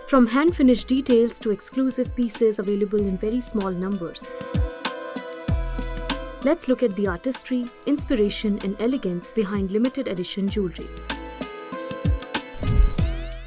From hand-finished details to exclusive pieces available in very small numbers. Let's look at the artistry, inspiration and elegance behind limited edition jewellery.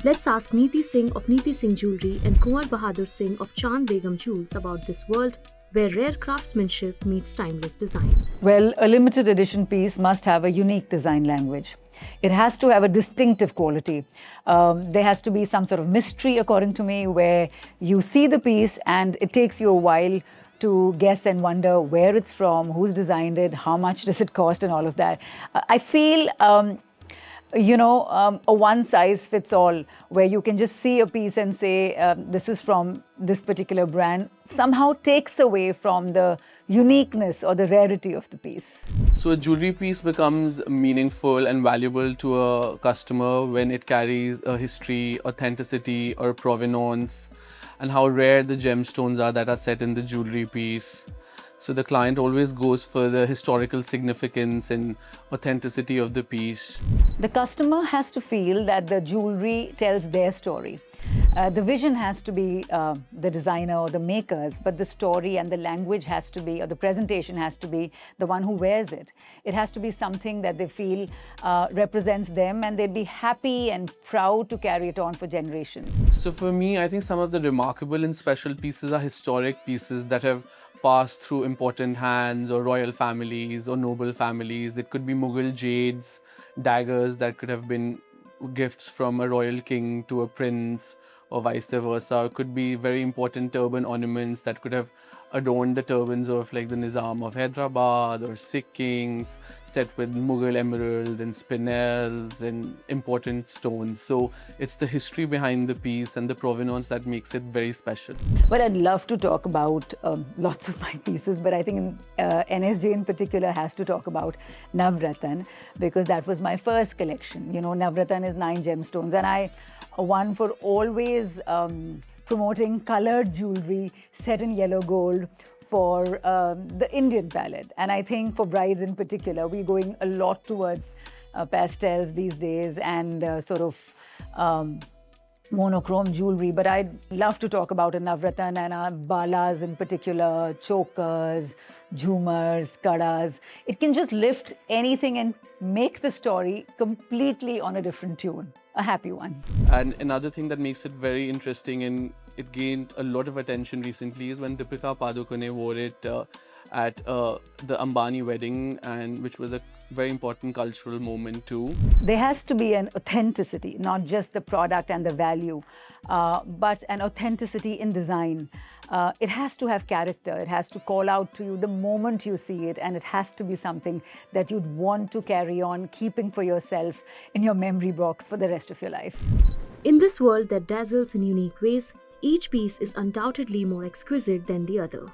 Let's ask Neeti Singh of Neeti Singh Jewellery and Kunwar Bahadur Singh of Chand Begum Jewels about this world where rare craftsmanship meets timeless design. Well, a limited edition piece must have a unique design language. It has to have a distinctive quality. There has to be some sort of mystery, according to me, where you see the piece and it takes you a while to guess and wonder where it's from, who's designed it, how much does it cost and all of that. I feel a one-size-fits-all where you can just see a piece and say this is from this particular brand somehow takes away from the uniqueness or the rarity of the piece. So a jewelry piece becomes meaningful and valuable to a customer when it carries a history, authenticity or provenance, and how rare the gemstones are that are set in the jewelry piece. So the client always goes for the historical significance and authenticity of the piece. The customer has to feel that the jewelry tells their story. The vision has to be the designer or the makers, but the story and the language has to be, or the presentation has to be the one who wears it. It has to be something that they feel represents them and they'd be happy and proud to carry it on for generations. So for me, I think some of the remarkable and special pieces are historic pieces that have passed through important hands or royal families or noble families. It could be Mughal jades, daggers that could have been gifts from a royal king to a prince or vice versa. It could be very important turban ornaments that could have adorned the turbans of like the Nizam of Hyderabad or Sikh kings, set with Mughal emeralds and spinels and important stones. So it's the history behind the piece and the provenance that makes it very special. Well, I'd love to talk about lots of my pieces, but I think NSJ in particular has to talk about Navratan because that was my first collection. You know, Navratan is 9 gemstones and I won for always promoting colored jewelry set in yellow gold for the Indian palette. And I think for brides in particular, we're going a lot towards pastels these days and sort of monochrome jewelry. But I'd love to talk about a Navratan and balas in particular, chokers, jhoomers, kadas. It can just lift anything and make the story completely on a different tune. A happy one. And another thing that makes it very interesting and it gained a lot of attention recently is when Deepika Padukone wore it at the Ambani wedding, and which was a very important cultural moment too. There has to be an authenticity, not just the product and the value, but an authenticity in design. It has to have character. It has to call out to you the moment you see it, and it has to be something that you'd want to carry on keeping for yourself in your memory box for the rest of your life. In this world that dazzles in unique ways, each piece is undoubtedly more exquisite than the other.